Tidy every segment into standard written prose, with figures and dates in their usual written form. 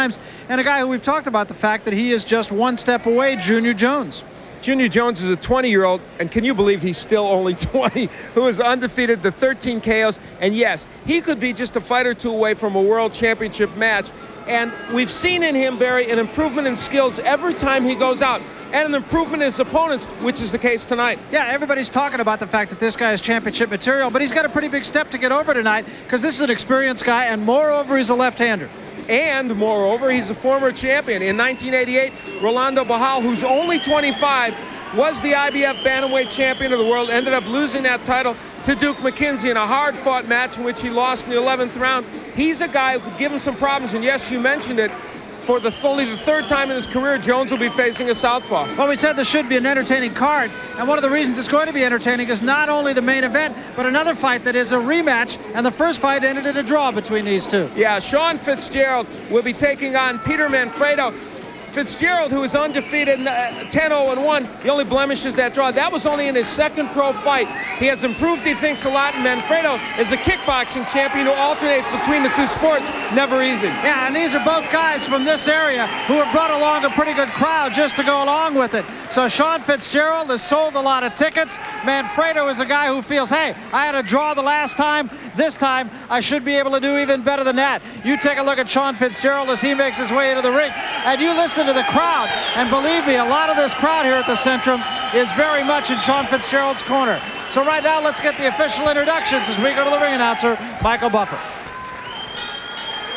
And a guy who we've talked about the fact that he is just one step away, Junior Jones. Junior Jones is a 20-year-old, and can you believe he's still only 20, who is undefeated, the 13 KOs, and yes, he could be just a fight or two away from a world championship match. And we've seen in him, Barry, an improvement in skills every time he goes out, and an improvement in his opponents, which is the case tonight. Yeah, everybody's talking about the fact that this guy is championship material, but he's got a pretty big step to get over tonight, because this is an experienced guy, and moreover, he's a left-hander. And moreover, he's a former champion. In 1988, Rolando Bajal, who's only 25, was the IBF bantamweight champion of the world, ended up losing that title to Duke McKenzie in a hard-fought match in which he lost in the 11th round. He's a guy who could give him some problems, and yes, you mentioned it, for only the third time in his career, Jones will be facing a southpaw. Well, we said this should be an entertaining card, and one of the reasons it's going to be entertaining is not only the main event, but another fight that is a rematch, and the first fight ended in a draw between these two. Yeah, Sean Fitzgerald will be taking on Peter Manfredo. Fitzgerald, who is undefeated 10-0-1, the only blemish is that draw. That was only in his second pro fight. He has improved, he thinks, a lot, and Manfredo is a kickboxing champion who alternates between the two sports. Never easy. Yeah, and these are both guys from this area who have brought along a pretty good crowd just to go along with it. So Sean Fitzgerald has sold a lot of tickets. Manfredo is a guy who feels, hey, I had a draw the last time. This time, I should be able to do even better than that. You take a look at Sean Fitzgerald as he makes his way into the ring, and you listen to the crowd, and believe me, a lot of this crowd here at the Centrum is very much in Sean Fitzgerald's corner. So right now, let's get the official introductions as we go to the ring announcer, Michael Buffer.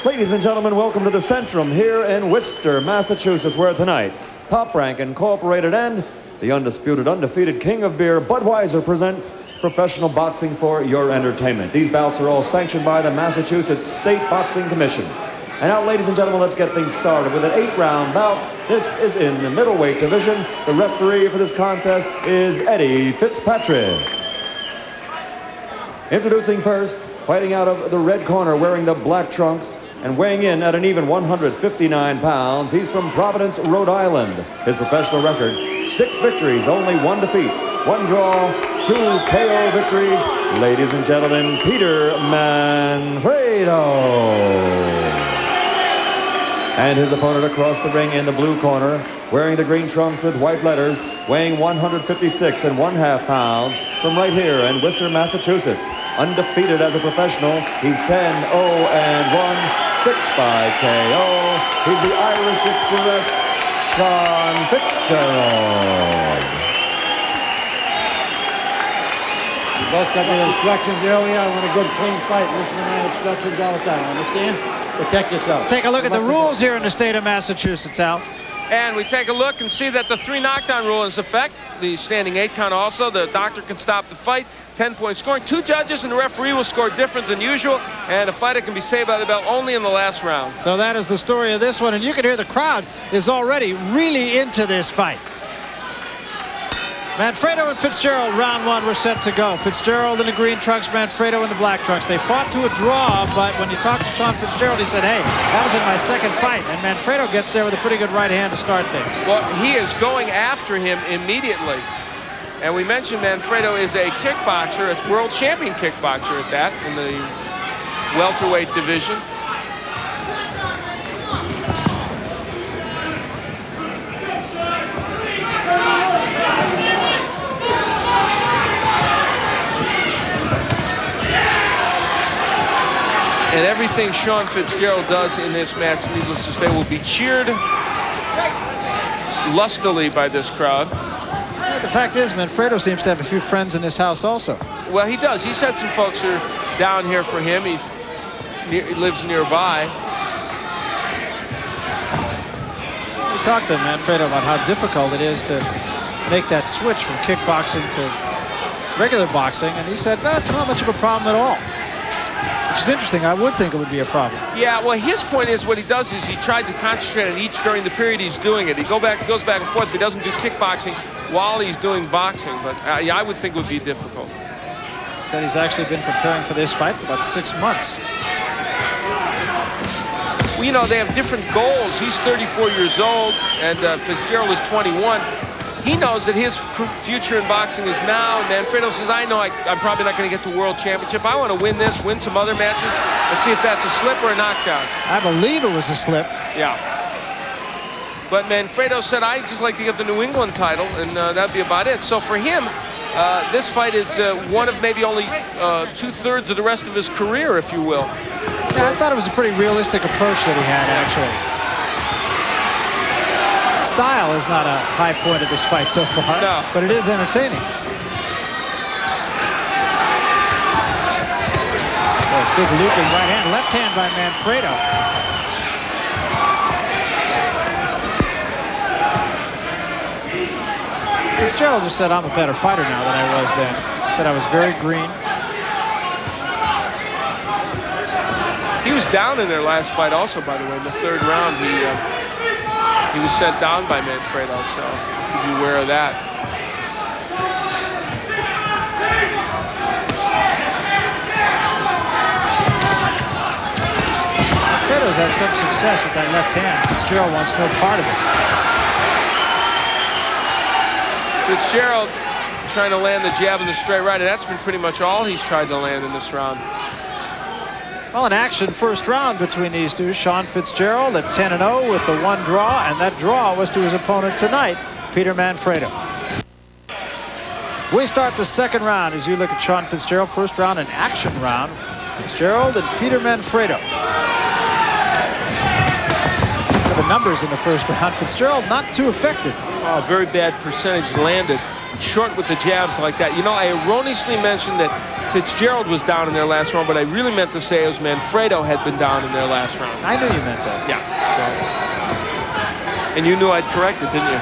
Ladies and gentlemen, welcome to the Centrum here in Worcester, Massachusetts, where tonight, Top Rank Incorporated and the undisputed, undefeated king of beer, Budweiser, present professional boxing for your entertainment. These bouts are all sanctioned by the Massachusetts State Boxing Commission. And now, ladies and gentlemen, let's get things started with an 8-round bout. This is in the middleweight division. The referee for this contest is Eddie Fitzpatrick. Introducing first, fighting out of the red corner, wearing the black trunks, and weighing in at an even 159 pounds, he's from Providence, Rhode Island. His professional record, 6 victories, only 1 defeat, 1 draw, 2 KO victories. Ladies and gentlemen, Peter Manfredo. And his opponent across the ring in the blue corner, wearing the green trunks with white letters, weighing 156½ pounds, from right here in Worcester, Massachusetts. Undefeated as a professional, he's 10-0-1, 6-5 KO. He's the Irish Express, Sean Fitzgerald. You both got your instructions earlier. I want a good, clean fight. Listen to my instructions all the time, understand? Protect yourself. Let's take a look at the rules here in the state of Massachusetts, Al. And we take a look and see that the 3 knockdown rule is in effect. The standing 8 count also. The doctor can stop the fight. 10-point scoring. 2 judges and the referee will score different than usual. And a fighter can be saved by the bell only in the last round. So that is the story of this one. And you can hear the crowd is already really into this fight. Manfredo and Fitzgerald, round 1, were set to go. Fitzgerald in the green trunks, Manfredo in the black trunks. They fought to a draw, but when you talk to Sean Fitzgerald, he said, hey, that was in my second fight. And Manfredo gets there with a pretty good right hand to start things. Well, he is going after him immediately. And we mentioned Manfredo is a kickboxer, a world champion kickboxer at that, in the welterweight division. And everything Sean Fitzgerald does in this match, needless to say, will be cheered lustily by this crowd. Well, the fact is, Manfredo seems to have a few friends in his house also. Well, he does. He's had some folks who are down here for him. He lives nearby. We talked to Manfredo about how difficult it is to make that switch from kickboxing to regular boxing, and he said, no, it's not much of a problem at all. Which is interesting. I would think it would be a problem. Yeah, well, his point is what he does is he tries to concentrate on each during the period he's doing it. He goes back and forth, but he doesn't do kickboxing while he's doing boxing. But yeah, I would think it would be difficult. He said he's actually been preparing for this fight for about 6 months. Well, you know, they have different goals. He's 34 years old, and Fitzgerald is 21. he knows that his future in boxing is now. And Manfredo says, I know I'm probably not going to get to World Championship. I want to win this, win some other matches, and see if that's a slip or a knockdown. I believe it was a slip. Yeah. But Manfredo said, I'd just like to get the New England title, and that'd be about it. So for him, this fight is one of maybe only 2/3 of the rest of his career, if you will. Yeah, I thought it was a pretty realistic approach that he had, actually. Style is not a high point of this fight so far, no. But it is entertaining. Big looping right hand, left hand by Manfredo. Fitzgerald just said, I'm a better fighter now than I was then. He said I was very green. He was down in their last fight also, by the way. In the 3rd round, he was sent down by Manfredo, so be aware of that. Manfredo's had some success with that left hand. Fitzgerald wants no part of it. Fitzgerald trying to land the jab and the straight right, and that's been pretty much all he's tried to land in this round. Well, an action first round between these two. Sean Fitzgerald at 10-0 with the 1 draw, and that draw was to his opponent tonight, Peter Manfredo. We start the 2nd round as you look at Sean Fitzgerald. First round, an action round. Fitzgerald and Peter Manfredo. For the numbers in the first round, Fitzgerald not too effective. Oh, very bad percentage landed. Short with the jabs like that. You know, I erroneously mentioned that Fitzgerald was down in their last round, but I really meant to say it was Manfredo had been down in their last round. I knew you meant that. Yeah. So. And you knew I'd correct it, didn't you?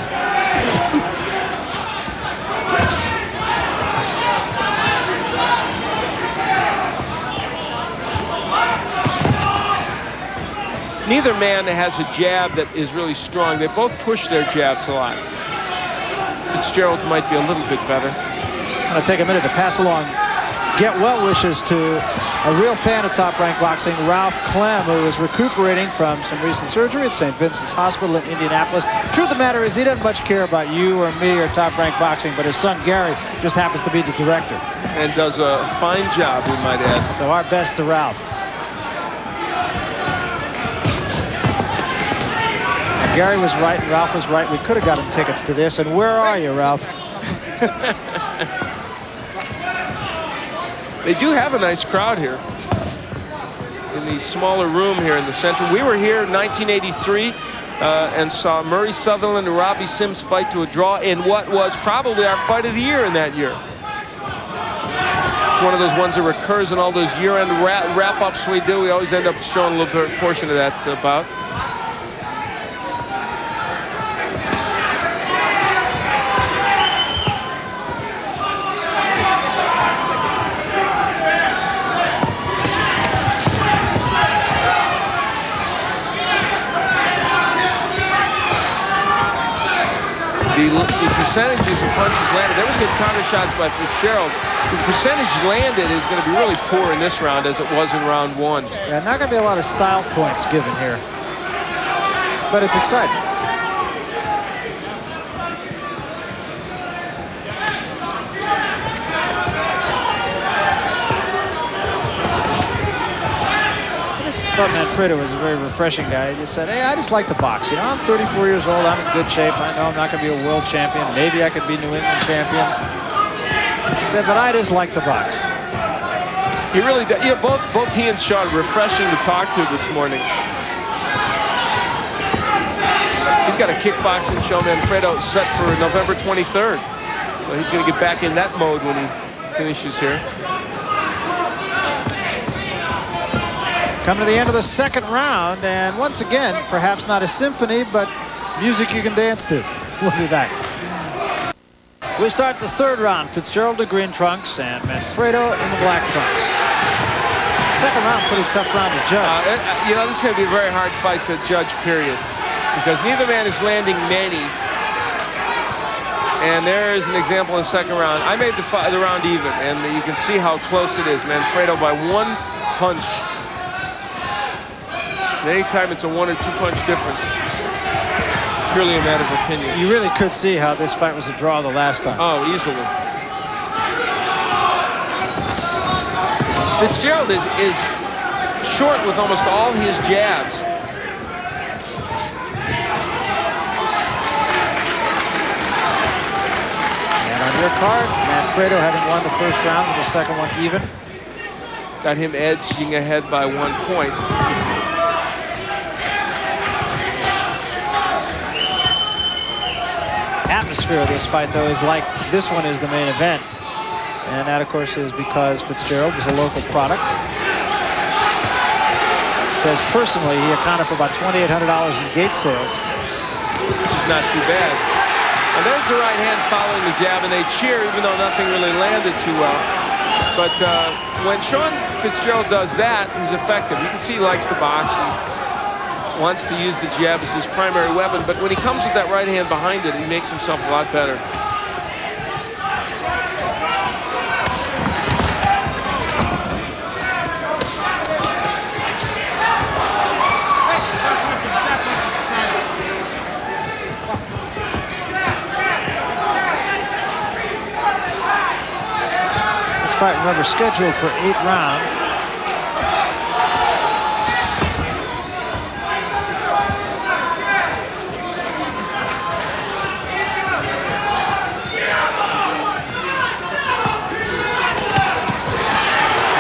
Neither man has a jab that is really strong. They both push their jabs a lot. Fitzgerald might be a little bit better. I'm going to take a minute to pass along get well wishes to a real fan of Top Rank Boxing, Ralph Clem, who is recuperating from some recent surgery at St. Vincent's Hospital in Indianapolis. Truth of the matter is he doesn't much care about you or me or Top Rank Boxing, but his son Gary just happens to be the director. And does a fine job, we might add. So our best to Ralph. Gary was right and Ralph was right. We could have gotten tickets to this. And where are you, Ralph? They do have a nice crowd here in the smaller room here in the center. We were here in 1983 and saw Murray Sutherland and Robbie Sims fight to a draw in what was probably our fight of the year in that year. It's one of those ones that recurs in all those year-end wrap-ups we do. We always end up showing a little portion of that bout. The percentages of punches landed, there was good counter shots by Fitzgerald. The percentage landed is going to be really poor in this round as it was in round one. Yeah, not going to be a lot of style points given here, but it's exciting. I thought Manfredo was a very refreshing guy. He just said, hey, I just like to box. You know, I'm 34 years old. I'm in good shape. I know I'm not going to be a world champion. Maybe I could be New England champion. He said, but I just like to box. He really does. Yeah, both he and Sean are refreshing to talk to this morning. He's got a kickboxing show, Manfredo, set for November 23rd. So he's going to get back in that mode when he finishes here. Coming to the end of the second round, and once again, perhaps not a symphony, but music you can dance to. We'll be back. We start the third round. Fitzgerald in green trunks and Manfredo in the black trunks. Second round, pretty tough round to judge. You know, this is going to be a very hard fight to judge, period, because neither man is landing many. And there is an example in the second round. I made the round even, and you can see how close it is. Manfredo by one punch. And anytime it's a 1 or 2 punch difference. purely a matter of opinion. You really could see how this fight was a draw the last time. Oh, easily. Fitzgerald is short with almost all his jabs. And on your card, Manfredo having won the first round with the second one even. Got him edging ahead by 1 point. Atmosphere of this fight, though, is like this one is the main event. And that, of course, is because Fitzgerald is a local product. Says personally he accounted for about $2,800 in gate sales. It's not too bad. And there's the right hand following the jab, and they cheer even though nothing really landed too well. But when Sean Fitzgerald does that, he's effective. You can see he likes to box and wants to use the jab as his primary weapon. But when he comes with that right hand behind it, he makes himself a lot better. Fight, remember, scheduled for 8 rounds.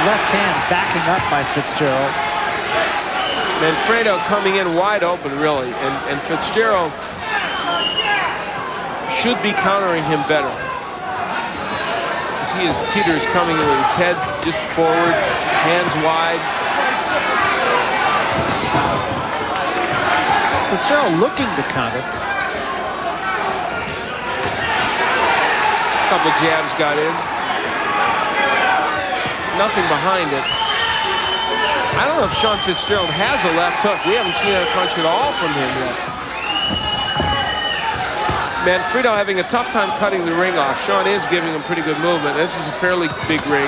Left hand backing up by Fitzgerald. Manfredo coming in wide open, really, and Fitzgerald should be countering him better. See as Peter is coming in with his head just forward, hands wide. Fitzgerald looking to counter. A couple jabs got in. Nothing behind it. I don't know if Sean Fitzgerald has a left hook. We haven't seen that punch at all from him yet. Manfredo having a tough time cutting the ring off. Sean is giving him pretty good movement. This is a fairly big ring.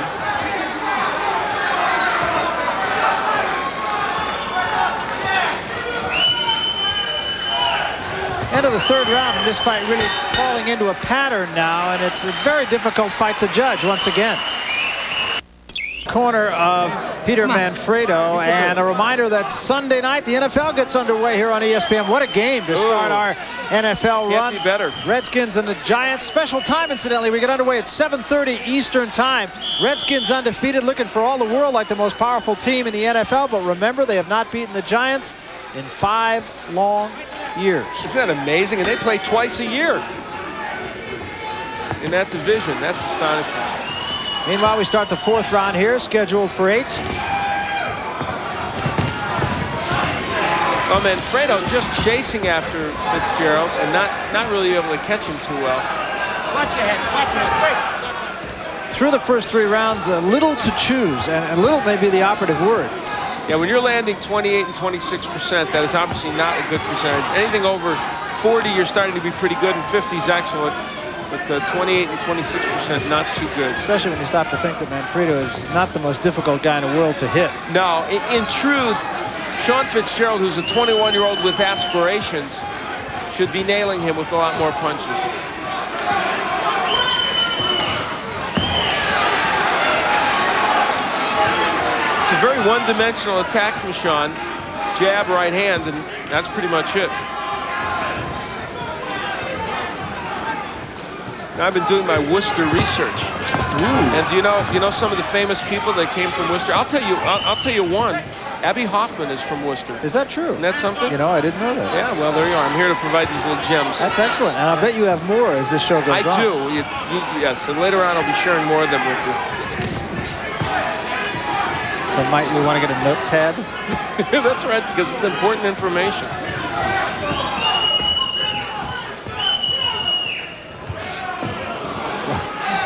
End of the third round, and this fight really falling into a pattern now, and it's a very difficult fight to judge once again. Corner of Peter Manfredo, and a reminder that Sunday night the NFL gets underway here on ESPN. What a game to start our NFL run. Can't be better. Redskins and the Giants. Special time, incidentally. We get underway at 7:30 Eastern time. Redskins undefeated, looking for all the world like the most powerful team in the NFL. But remember, they have not beaten the Giants in 5 long years. Isn't that amazing? And they play twice a year in that division. That's astonishing. Meanwhile, we start the 4th round here, scheduled for 8. Well, Manfredo just chasing after Fitzgerald and not really able to catch him too well. Watch your head, watch your head. Through the first 3 rounds, a little to choose, and a little may be the operative word. Yeah, when you're landing 28 and 26%, that is obviously not a good percentage. Anything over 40, you're starting to be pretty good, and 50 is excellent. But 28 and 26%, not too good. Especially when you stop to think that Manfredo is not the most difficult guy in the world to hit. No, in truth, Sean Fitzgerald, who's a 21-year-old with aspirations, should be nailing him with a lot more punches. It's a very one-dimensional attack from Sean. Jab, right hand, and that's pretty much it. Now, I've been doing my Worcester research. Ooh. And do you know some of the famous people that came from Worcester? I'll tell you one. Abby Hoffman is from Worcester. Is that true? Isn't that something? You know, I didn't know that. Yeah, well, there you are. I'm here to provide these little gems. That's excellent. And I'll bet you have more as this show goes on. I do. Yes, and later on I'll be sharing more of them with you. So might we want to get a notepad? That's right, because it's important information.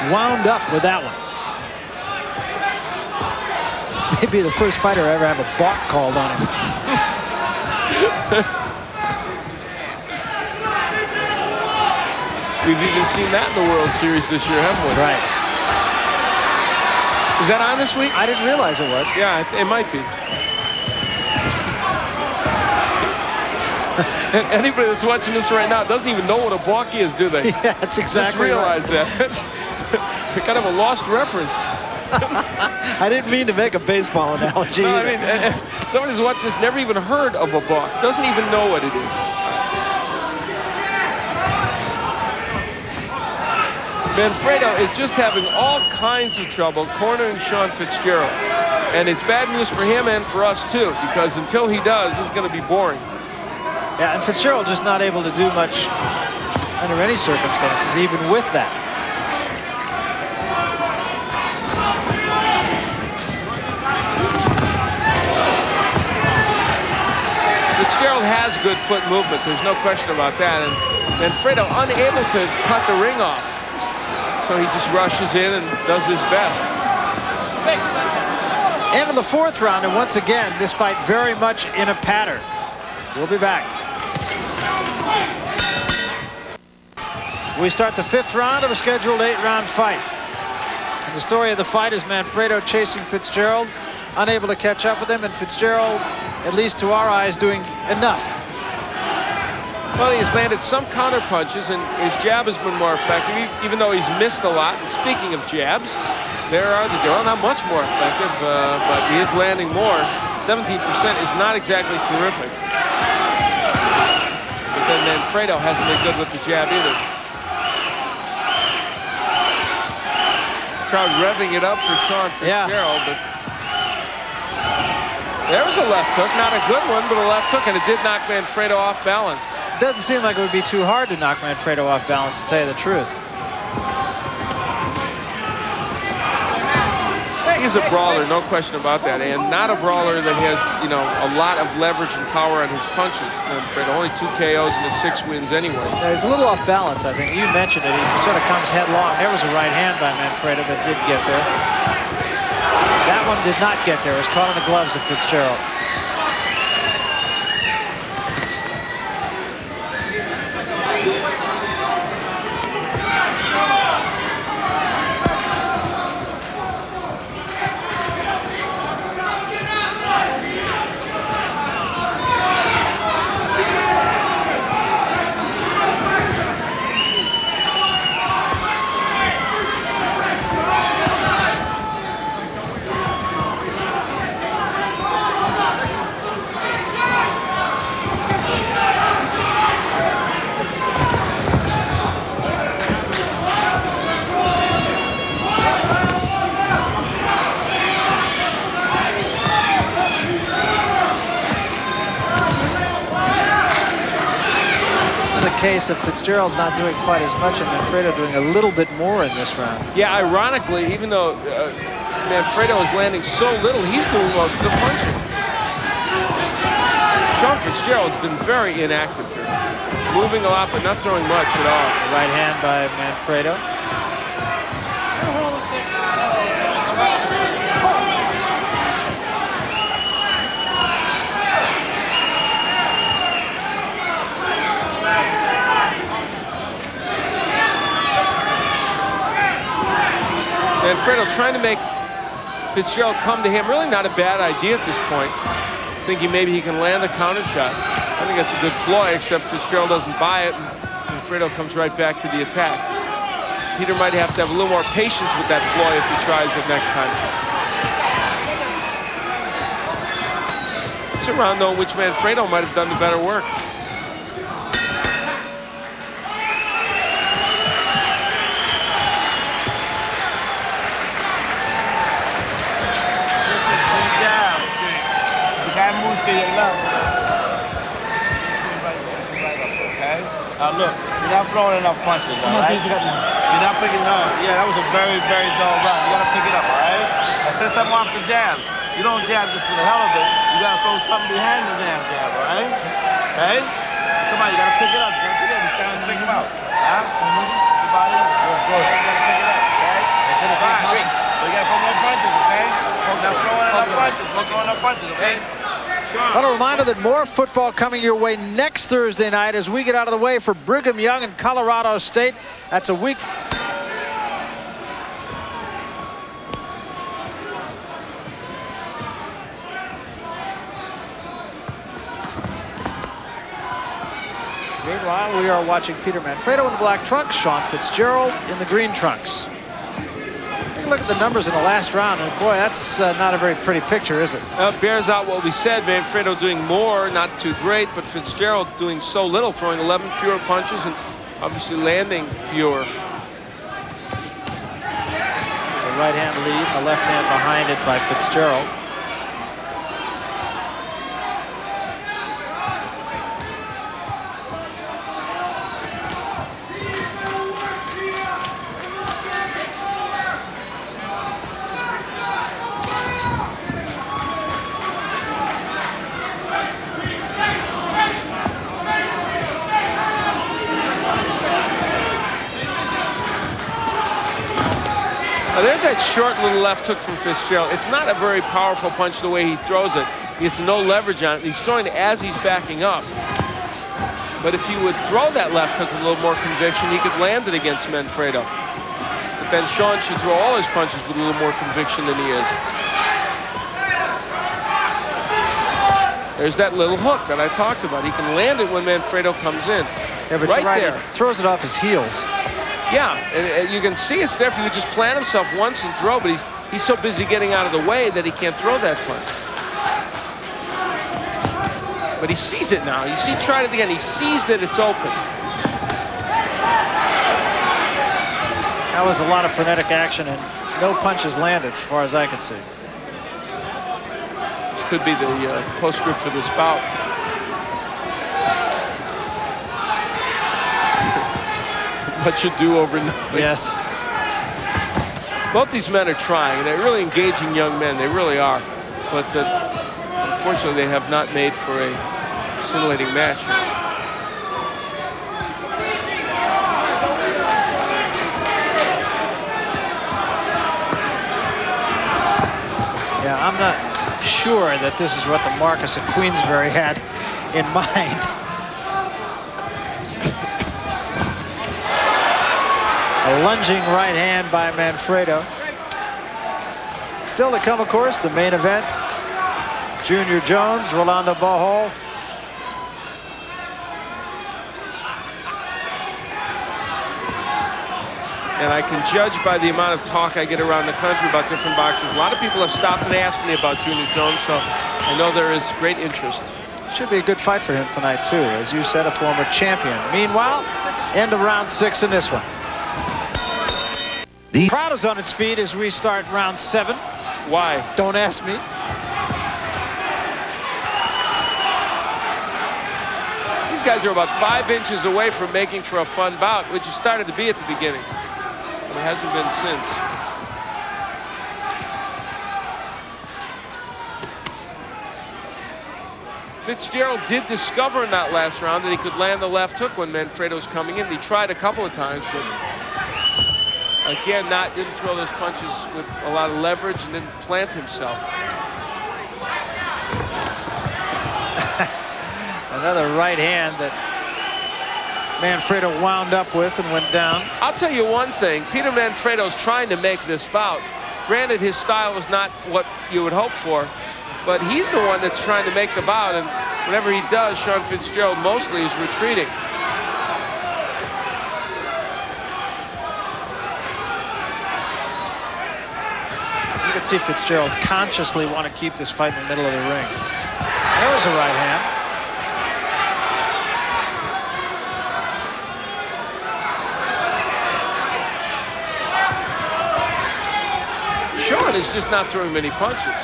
Wound up with that one. This may be the first fighter to ever have a balk called on him. We've even seen that in the World Series this year, haven't we? That's right. Is that on this week? I didn't realize it was. Yeah, it might be. And anybody that's watching this right now doesn't even know what a balk is, do they? Yeah, that's exactly Just realize that. It's kind of a lost reference. I didn't mean to make a baseball analogy. No, I mean, somebody who's watching this never even heard of a balk, doesn't even know what it is. Manfredo is just having all kinds of trouble cornering Sean Fitzgerald. And it's bad news for him and for us, too, because until he does, this is going to be boring. Yeah, and Fitzgerald just not able to do much under any circumstances, even with that. Fitzgerald has good foot movement. There's no question about that. And Manfredo unable to cut the ring off. So he just rushes in and does his best. End of the fourth round, and once again, despite very much in a pattern. We'll be back. We start the fifth round of a scheduled 8-round fight. And the story of the fight is Manfredo chasing Fitzgerald, unable to catch up with him, and Fitzgerald, at least to our eyes, doing enough. Well, he's landed some counter punches, and his jab has been more effective, even though he's missed a lot. And speaking of jabs, there are well, not much more effective, but he is landing more. 17% is not exactly terrific. But then Manfredo hasn't been good with the jab either. Crowd revving it up for Sean Fitzgerald, but there was a left hook, not a good one, but a left hook, and it did knock Manfredo off balance. Doesn't seem like it would be too hard to knock Manfredo off balance, to tell you the truth. He's a brawler, no question about that, and not a brawler that has, you know, a lot of leverage and power on his punches. Manfredo, only 2 KOs and his 6 wins anyway. Yeah, he's a little off balance, I think. You mentioned it. He sort of comes headlong. There was a right hand by Manfredo that did get there. That one did not get there. It was caught in the gloves of Fitzgerald. Case of Fitzgerald not doing quite as much and Manfredo doing a little bit more in this round. Yeah, ironically, even though Manfredo is landing so little, he's doing most of the punching. Sean Fitzgerald's been very inactive here. Moving a lot, but not throwing much at all. Right hand by Manfredo. Manfredo trying to make Fitzgerald come to him. Really not a bad idea at this point. Thinking maybe he can land a counter shot. I think that's a good ploy, except Fitzgerald doesn't buy it, and Manfredo comes right back to the attack. Peter might have to have a little more patience with that ploy if he tries it next time. It's a round, though, in which Manfredo might have done the better work. Moves to your left. Okay? Now look, you're not throwing enough punches, all right? You're not picking it up. Yeah, that was a very, very dull run. You gotta pick it up, all right? I said something off the jab. You don't jab just for the hell of it. You gotta throw something behind the damn jab, all right? Okay? Come on, you gotta pick it up. You gotta pick it up. You're starting to stick him out. Huh? Your body. Good. You gotta pick it up, okay? To the back. So you gotta throw more punches, okay? Not throwing enough punches. Not throwing enough punches, okay? But a reminder that more football coming your way next Thursday night as we get out of the way for Brigham Young and Colorado State. That's a week. Meanwhile, we are watching Peter Manfredo in the black trunks, Sean Fitzgerald in the green trunks. Take a look at the numbers in the last round, and boy, that's not a very pretty picture, is it? Bears out what we said. Manfredo doing more, not too great, but Fitzgerald doing so little, throwing 11 fewer punches and obviously landing fewer. The right hand lead, the left hand behind it by Fitzgerald. There's that short little left hook from Fitzgerald. It's not a very powerful punch the way he throws it. He gets no leverage on it. He's throwing it as he's backing up. But if you would throw that left hook with a little more conviction, he could land it against Manfredo. But then Sean should throw all his punches with a little more conviction than he is. There's that little hook that I talked about. He can land it when Manfredo comes in. Yeah, but right there. He throws it off his heels. Yeah, and you can see it's there if he would just plant himself once and throw, but he's so busy getting out of the way that he can't throw that punch. But he sees it now. You see, tried it again. He sees that it's open. That was a lot of frenetic action and no punches landed, as far as I can see. This could be the postscript for this bout. Much ado over nothing. Yes. Both these men are trying. They're really engaging young men. They really are. But unfortunately, they have not made for a scintillating match. Yeah, I'm not sure that this is what the Marquis of Queensberry had in mind. A lunging right hand by Manfredo. Still to come, of course, the main event. Junior Jones, Rolando Bajal. And I can judge by the amount of talk I get around the country about different boxers. A lot of people have stopped and asked me about Junior Jones, so I know there is great interest. Should be a good fight for him tonight, too. As you said, a former champion. Meanwhile, end of round 6 in this one. The crowd is on its feet as we start round 7. Why? Don't ask me. These guys are about 5 inches away from making for a fun bout, which it started to be at the beginning. But it hasn't been since. Fitzgerald did discover in that last round that he could land the left hook when Manfredo was coming in. He tried a couple of times, but again, didn't throw those punches with a lot of leverage and didn't plant himself. Another right hand that Manfredo wound up with and went down. I'll tell you one thing. Peter Manfredo's trying to make this bout. Granted, his style is not what you would hope for, but he's the one that's trying to make the bout, and whenever he does, Sean Fitzgerald mostly is retreating. You can see Fitzgerald consciously want to keep this fight in the middle of the ring. There was a right hand. Sean is just not throwing many punches.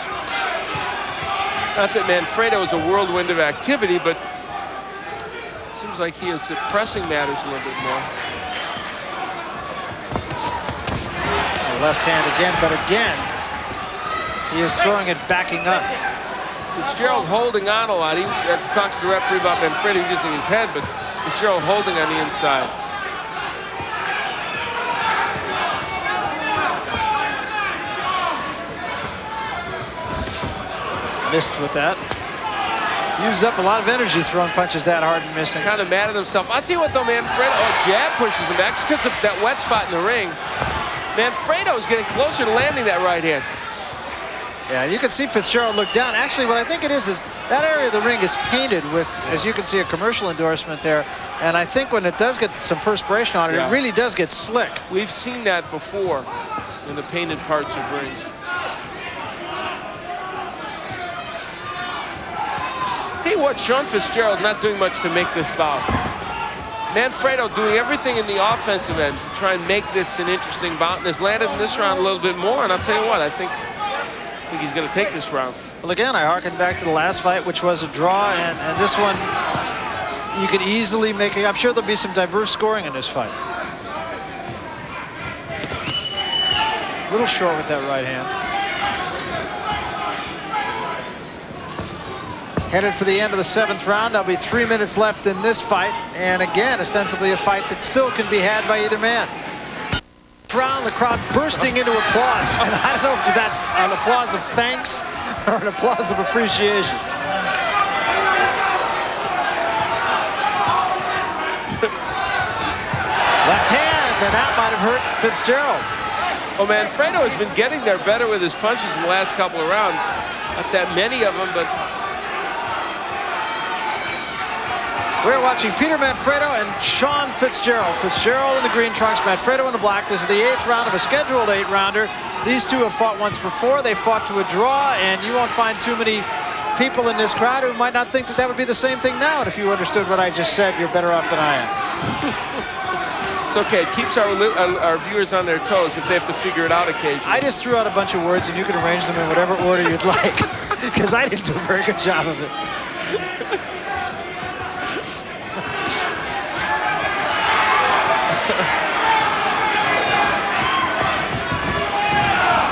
Not that Manfredo is a whirlwind of activity, but it seems like he is suppressing matters a little bit more. Left hand again, but again, he is throwing it backing up. Fitzgerald holding on a lot. He talks to the referee about Manfredo using his head, but Fitzgerald holding on the inside. Missed with that. Used up a lot of energy throwing punches that hard and missing. Kind of mad at himself. I'll tell you what though, Manfredo, jab pushes him back because of that wet spot in the ring. Manfredo is getting closer to landing that right hand. Yeah, you can see Fitzgerald look down. Actually, what I think it is that area of the ring is painted with, as you can see, a commercial endorsement there. And I think when it does get some perspiration on it, it really does get slick. We've seen that before in the painted parts of rings. Tell you what, Sean Fitzgerald not doing much to make this bout. Manfredo doing everything in the offensive end to try and make this an interesting bout, and has landed in this round a little bit more. And I'll tell you what, I think he's going to take this round. Well, again, I harken back to the last fight, which was a draw, and this one, you could easily make it. I'm sure there'll be some diverse scoring in this fight. A little short with that right hand. Headed for the end of the 7th round. There'll be 3 minutes left in this fight, and again, ostensibly a fight that still can be had by either man. Round, the crowd bursting into applause. And I don't know if that's an applause of thanks or an applause of appreciation. Left hand, and that might have hurt Fitzgerald. Well, Manfredo has been getting there better with his punches in the last couple of rounds. Not that many of them, but we're watching Peter Manfredo and Sean Fitzgerald. Fitzgerald in the green trunks, Manfredo in the black. This is the 8th round of a scheduled 8-rounder. These two have fought once before. They fought to a draw, and you won't find too many people in this crowd who might not think that that would be the same thing now. And if you understood what I just said, you're better off than I am. It's okay. It keeps our viewers on their toes if they have to figure it out occasionally. I just threw out a bunch of words, and you can arrange them in whatever order you'd like, because I didn't do a very good job of it.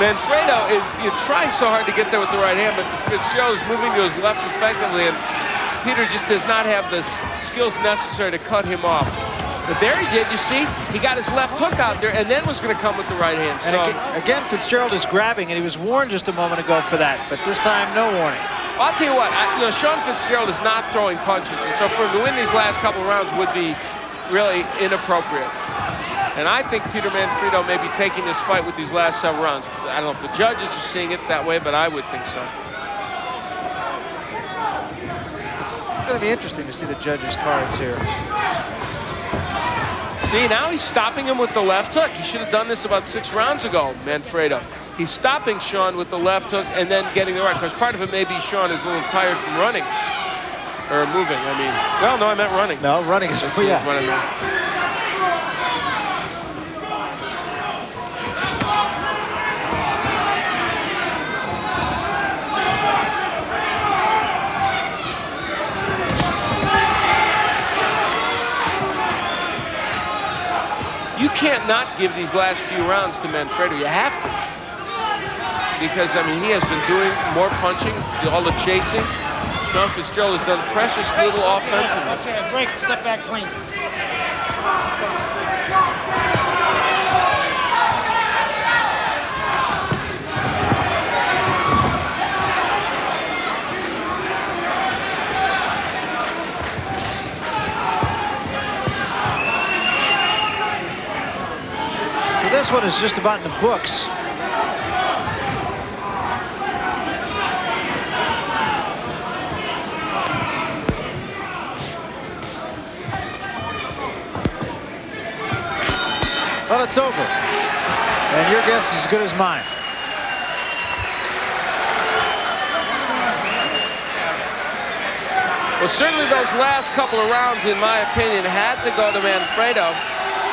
Manfredo is trying so hard to get there with the right hand, but Fitzgerald is moving to his left effectively, and Peter just does not have the skills necessary to cut him off. But there he did, you see? He got his left hook out there and then was going to come with the right hand. So and again, Fitzgerald is grabbing, and he was warned just a moment ago for that, but this time, no warning. I'll tell you what, Sean Fitzgerald is not throwing punches, and so for him to win these last couple of rounds would be really inappropriate. And I think Peter Manfredo may be taking this fight with these last several rounds. I don't know if the judges are seeing it that way, but I would think so. It's going to be interesting to see the judges' cards here. See, now he's stopping him with the left hook. He should have done this about 6 rounds ago, Manfredo. He's stopping Sean with the left hook and then getting the right. Because part of it may be Sean is a little tired from running. Or moving, I mean. Well, no, I meant running. No, running is what I meant. You can't not give these last few rounds to Manfredo. You have to. Because, I mean, he has been doing more punching, all the chasing. Sean Fitzgerald has done precious little offensive. Okay, break, step back clean. So this one is just about in the books. Well, it's over. And your guess is as good as mine. Well, certainly those last couple of rounds, in my opinion, had to go to Manfredo.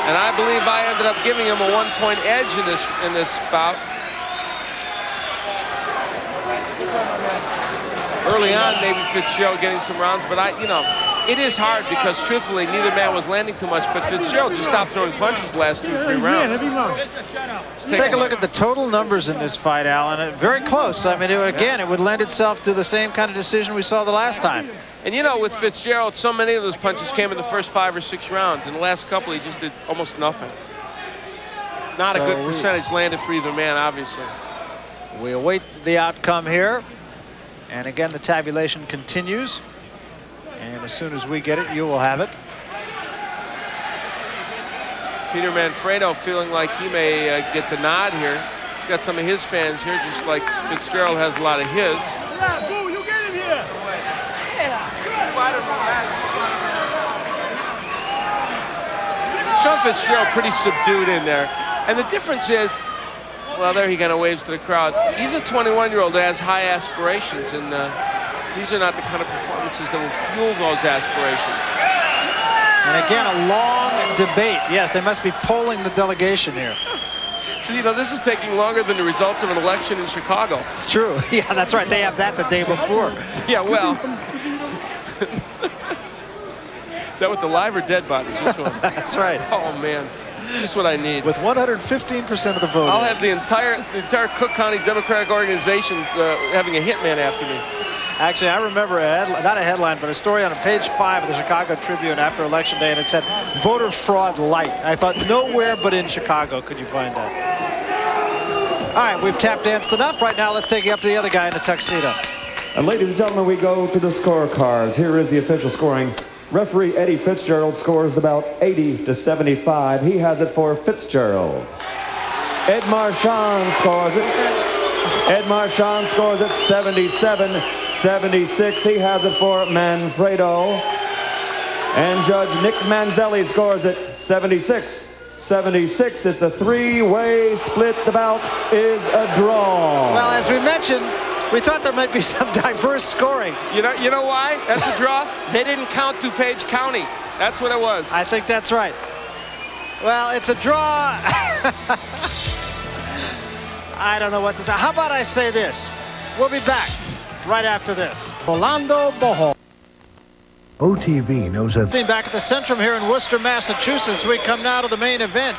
And I believe I ended up giving him a 1-point edge in this bout. Early on, maybe Fitzgerald getting some rounds, but it is hard because truthfully, neither man was landing too much, but Fitzgerald just stopped throwing punches the last 2 or 3 rounds. Let's take a look at the total numbers in this fight, Alan. Very close. I mean, it would lend itself to the same kind of decision we saw the last time. And with Fitzgerald, so many of those punches came in the first 5 or 6 rounds. In the last couple, he just did almost nothing. Not a good percentage landed for either man, obviously. We await the outcome here. And again, the tabulation continues. And as soon as we get it, you will have it. Peter Manfredo feeling like he may get the nod here. got some of his fans here, just like Fitzgerald has a lot of his. Yeah, boo, you get in here. Sean Fitzgerald pretty subdued in there. And the difference is, well, there he kind of waves to the crowd. He's a 21-year-old that has high aspirations, and these are not the kind of performances that will fuel those aspirations. And again, a long debate. Yes, they must be polling the delegation here. So, you know, this is taking longer than the results of an election in Chicago. It's true. Yeah, that's right. They have that the day before. Yeah, well. Is that with the live or dead bodies? Which one? That's right. Oh, man. Just what I need. With 115% of the vote. I'll have the entire Cook County Democratic Organization having a hitman after me. Actually, I remember not a headline, but a story on page 5 of the Chicago Tribune after Election Day, and it said, voter fraud light. I thought nowhere but in Chicago could you find that. All right, we've tap danced enough. Right now, let's take you up to the other guy in the tuxedo. And ladies and gentlemen, we go to the scorecards. Here is the official scoring. Referee Eddie Fitzgerald scores about 80 to 75. He has it for Fitzgerald. Ed Marchand scores it. Ed Marchand scores it 77-76. He has it for Manfredo. And Judge Nick Manzelli scores it 76-76. It's a three-way split. The bout is a draw. Well, as we mentioned, we thought there might be some diverse scoring. You know why that's a draw? They didn't count DuPage County. That's what it was. I think that's right. Well, it's a draw. I don't know what to say. How about I say this? We'll be back right after this. Rolando Bohol. OTV knows that. Back at the Centrum here in Worcester, Massachusetts. We come now to the main event.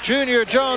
Junior Jones.